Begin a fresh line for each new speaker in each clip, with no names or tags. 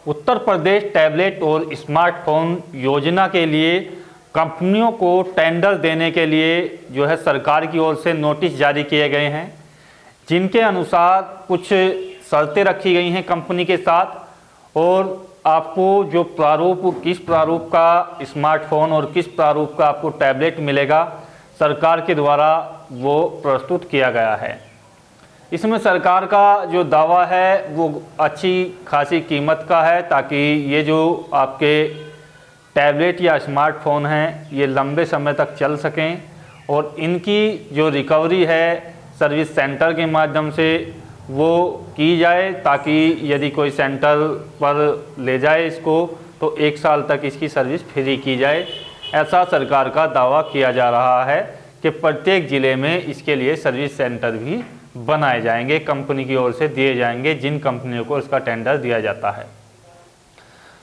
Uttar Pradesh tablet और smartphone योजना के लिए कंपनियों को टेंडर देने के लिए जो है सरकार की ओर से नोटिस जारी किए गए हैं, जिनके अनुसार कुछ शर्तें रखी गई हैं कंपनी के साथ और आपको जो प्रारूप, किस प्रारूप का स्मार्टफोन और किस प्रारूप का आपको टैबलेट मिलेगा, सरकार के द्वारा वो प्रस्तुत किया गया है। इसमें सरकार का जो दावा है वो अच्छी खासी कीमत का है, ताकि ये जो आपके टैबलेट या स्मार्टफोन हैं ये लंबे समय तक चल सकें और इनकी जो रिकवरी है सर्विस सेंटर के माध्यम से वो की जाए, ताकि यदि कोई सेंटर पर ले जाए इसको तो 1 साल तक इसकी सर्विस फ्री की जाए। ऐसा सरकार का दावा किया जा रहा है कि प्रत्येक ज़िले में इसके लिए सर्विस सेंटर भी बनाए जाएंगे, कंपनी की ओर से दिए जाएंगे, जिन कंपनियों को इसका टेंडर दिया जाता है।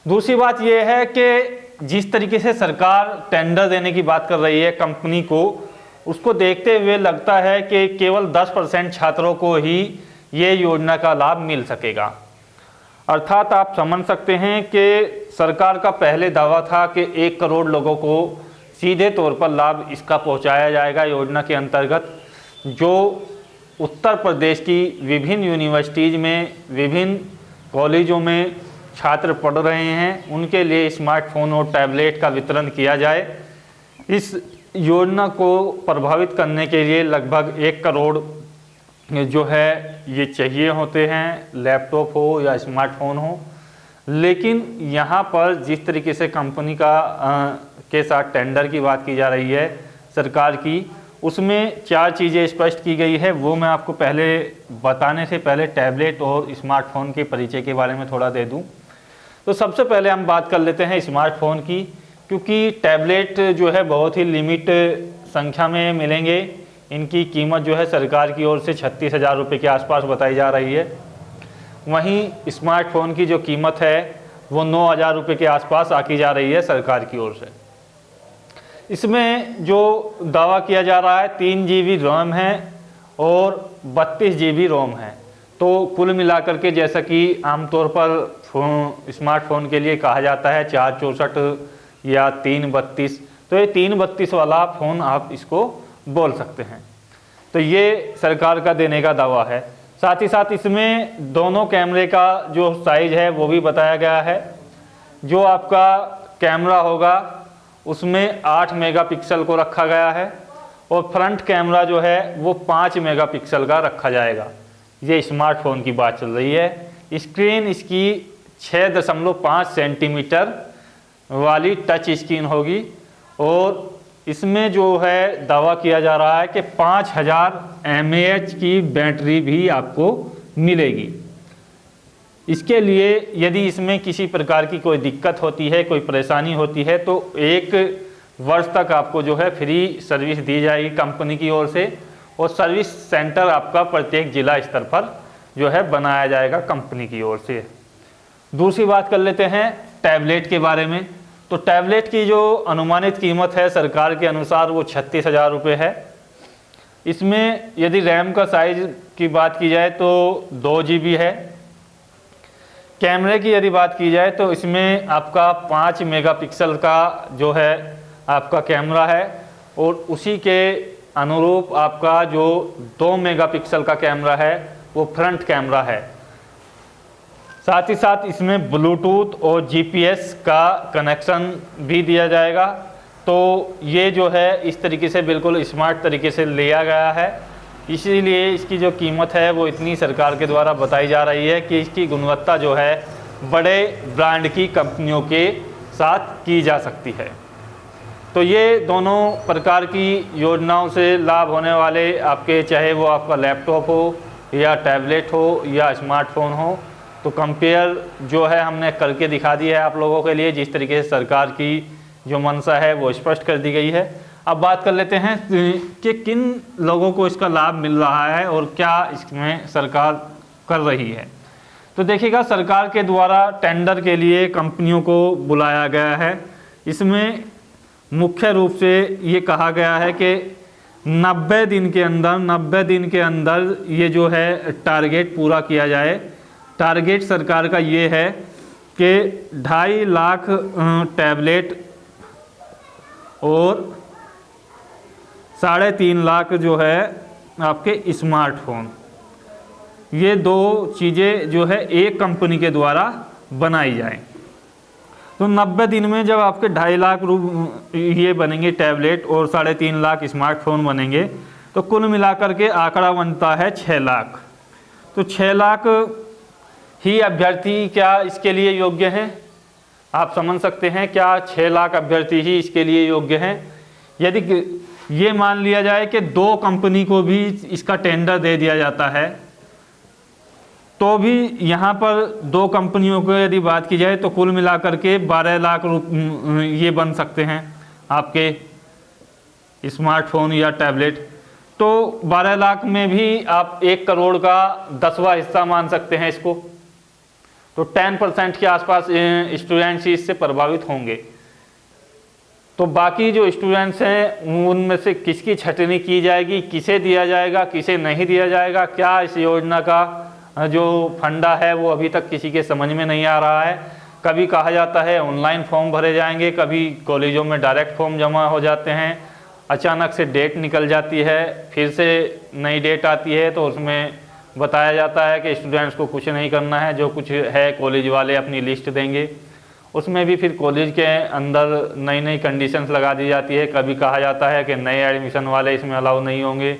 दूसरी बात यह है कि जिस तरीके से सरकार टेंडर देने की बात कर रही है कंपनी को, उसको देखते हुए लगता है कि केवल 10% छात्रों को ही ये योजना का लाभ मिल सकेगा। अर्थात आप समझ सकते हैं कि सरकार का पहले दावा था कि 1 करोड़ लोगों को सीधे तौर पर लाभ इसका पहुंचाया जाएगा योजना के अंतर्गत। जो उत्तर प्रदेश की विभिन्न यूनिवर्सिटीज़ में, विभिन्न कॉलेजों में छात्र पढ़ रहे हैं, उनके लिए स्मार्टफोन और टैबलेट का वितरण किया जाए। इस योजना को प्रभावित करने के लिए लगभग 1 करोड़ जो है ये चाहिए होते हैं, लैपटॉप हो या स्मार्टफोन हो। लेकिन यहाँ पर जिस तरीके से कंपनी के साथ टेंडर की बात की जा रही है सरकार की, उसमें 4 चीज़ें स्पष्ट की गई है। वो मैं आपको पहले बताने से पहले टैबलेट और स्मार्टफोन के परिचय के बारे में थोड़ा दे दूं। तो सबसे पहले हम बात कर लेते हैं स्मार्टफोन की, क्योंकि टैबलेट जो है बहुत ही लिमिट संख्या में मिलेंगे। इनकी कीमत जो है सरकार की ओर से 36,000 रुपये के आसपास बताई जा रही है। वहीं स्मार्टफोन की जो कीमत है वो 9,000 रुपये के आसपास आकी जा रही है सरकार की ओर से। इसमें जो दावा किया जा रहा है 3 GB रैम है और 32 GB रोम है। तो कुल मिलाकर के जैसा कि आमतौर पर स्मार्टफोन के लिए कहा जाता है 464 या 332, तो ये 332 वाला फ़ोन आप इसको बोल सकते हैं। तो ये सरकार का देने का दावा है। साथ ही साथ इसमें दोनों कैमरे का जो साइज़ है वो भी बताया गया है। जो आपका कैमरा होगा उसमें 8 मेगापिक्सल को रखा गया है और फ्रंट कैमरा जो है वो 5 मेगापिक्सल का रखा जाएगा। ये स्मार्टफोन की बात चल रही है। स्क्रीन इसकी 6.5 सेंटीमीटर वाली टच स्क्रीन होगी और इसमें जो है दावा किया जा रहा है कि 5000 mAh की बैटरी भी आपको मिलेगी। इसके लिए यदि इसमें किसी प्रकार की कोई दिक्कत होती है, कोई परेशानी होती है, तो 1 वर्ष तक आपको जो है फ्री सर्विस दी जाएगी कंपनी की ओर से और सर्विस सेंटर आपका प्रत्येक जिला स्तर पर जो है बनाया जाएगा कंपनी की ओर से। दूसरी बात कर लेते हैं टैबलेट के बारे में। तो टैबलेट की जो अनुमानित कीमत है सरकार के अनुसार वो 36,000 रुपये है। इसमें यदि रैम का साइज़ की बात की जाए तो 2 GB है। कैमरे की यदि बात की जाए तो इसमें आपका 5 मेगापिक्सल का जो है आपका कैमरा है और उसी के अनुरूप आपका जो 2 मेगापिक्सल का कैमरा है वो फ्रंट कैमरा है। साथ ही साथ इसमें ब्लूटूथ और GPS का कनेक्शन भी दिया जाएगा। तो ये जो है इस तरीके से बिल्कुल स्मार्ट तरीके से लिया गया है, इसीलिए इसकी जो कीमत है वो इतनी सरकार के द्वारा बताई जा रही है कि इसकी गुणवत्ता जो है बड़े ब्रांड की कंपनियों के साथ की जा सकती है। तो ये दोनों प्रकार की योजनाओं से लाभ होने वाले आपके, चाहे वो आपका लैपटॉप हो या टैबलेट हो या स्मार्टफोन हो, तो कंपेयर जो है हमने करके दिखा दी है आप लोगों के लिए। जिस तरीके से सरकार की जो मंशा है वो स्पष्ट कर दी गई है। अब बात कर लेते हैं कि किन लोगों को इसका लाभ मिल रहा है और क्या इसमें सरकार कर रही है। तो देखिएगा, सरकार के द्वारा टेंडर के लिए कंपनियों को बुलाया गया है। इसमें मुख्य रूप से ये कहा गया है कि 90 दिन के अंदर ये जो है टारगेट पूरा किया जाए। टारगेट सरकार का ये है के 2.5 लाख टैबलेट और 3.5 लाख जो है आपके स्मार्टफोन, ये 2 चीज़ें जो है एक कंपनी के द्वारा बनाई जाएं। तो 90 दिन में जब आपके 2.5 लाख ये बनेंगे टैबलेट और 3.5 लाख स्मार्टफोन बनेंगे, तो कुल मिलाकर के आंकड़ा बनता है 6 लाख। तो 6 लाख ही अभ्यर्थी क्या इसके लिए योग्य हैं? आप समझ सकते हैं, क्या 6 लाख अभ्यर्थी ही इसके लिए योग्य हैं? यदि ये मान लिया जाए कि 2 कंपनी को भी इसका टेंडर दे दिया जाता है, तो भी यहाँ पर 2 कंपनियों को यदि बात की जाए तो कुल मिलाकर के 12 लाख ये बन सकते हैं आपके स्मार्टफोन या टैबलेट। तो 12 लाख में भी आप 1 करोड़ का 10वां हिस्सा मान सकते हैं इसको। तो 10% के आसपास स्टूडेंट्स इससे प्रभावित होंगे। तो बाकी जो स्टूडेंट्स हैं उनमें से किसकी छटनी की जाएगी, किसे दिया जाएगा, किसे नहीं दिया जाएगा, क्या इस योजना का जो फंडा है वो अभी तक किसी के समझ में नहीं आ रहा है। कभी कहा जाता है ऑनलाइन फॉर्म भरे जाएंगे, कभी कॉलेजों में डायरेक्ट फॉर्म जमा हो जाते हैं, अचानक से डेट निकल जाती है, फिर से नई डेट आती है तो उसमें बताया जाता है कि स्टूडेंट्स को कुछ नहीं करना है, जो कुछ है कॉलेज वाले अपनी लिस्ट देंगे। उसमें भी फिर कॉलेज के अंदर नई नई कंडीशंस लगा दी जाती है। कभी कहा जाता है कि नए एडमिशन वाले इसमें अलाउ नहीं होंगे,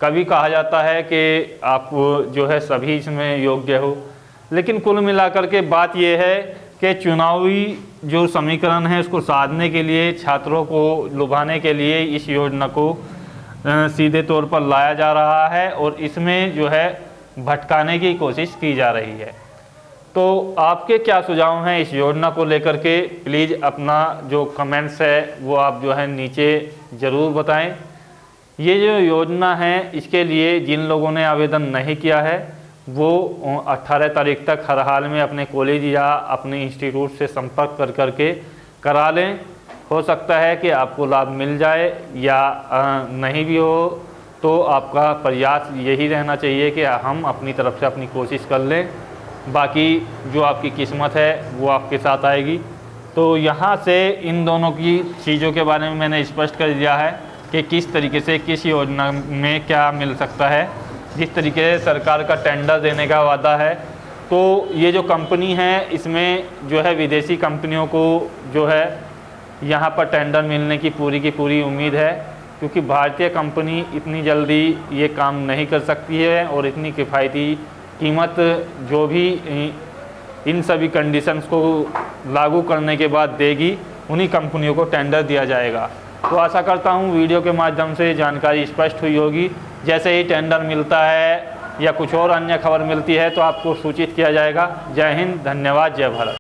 कभी कहा जाता है कि आप जो है सभी इसमें योग्य हो। लेकिन कुल मिलाकर के बात यह है कि चुनावी जो समीकरण है उसको साधने के लिए, छात्रों को लुभाने के लिए इस योजना को सीधे तौर पर लाया जा रहा है और इसमें जो है भटकाने की कोशिश की जा रही है। तो आपके क्या सुझाव हैं इस योजना को लेकर के? प्लीज़ अपना जो कमेंट्स है वो आप जो है नीचे ज़रूर बताएं। ये जो योजना है इसके लिए जिन लोगों ने आवेदन नहीं किया है वो 18 तारीख तक हर हाल में अपने कॉलेज या अपने इंस्टीट्यूट से संपर्क कर करके करा लें। हो सकता है कि आपको लाभ मिल जाए या नहीं भी हो, तो आपका प्रयास यही रहना चाहिए कि हम अपनी तरफ से अपनी कोशिश कर लें। बाकी जो आपकी किस्मत है वो आपके साथ आएगी। तो यहाँ से इन दोनों की चीज़ों के बारे में मैंने स्पष्ट कर दिया है कि किस तरीके से किस योजना में क्या मिल सकता है। जिस तरीके से सरकार का टेंडर देने का वादा है, तो ये जो कंपनी है इसमें जो है विदेशी कंपनियों को जो है यहाँ पर टेंडर मिलने की पूरी उम्मीद है, क्योंकि भारतीय कंपनी इतनी जल्दी ये काम नहीं कर सकती है और इतनी किफ़ायती कीमत जो भी इन सभी कंडीशंस को लागू करने के बाद देगी, उन्हीं कंपनियों को टेंडर दिया जाएगा। तो आशा करता हूँ वीडियो के माध्यम से जानकारी स्पष्ट हुई होगी। जैसे ही टेंडर मिलता है या कुछ और अन्य खबर मिलती है तो आपको सूचित किया जाएगा। जय हिंद, धन्यवाद, जय भारत।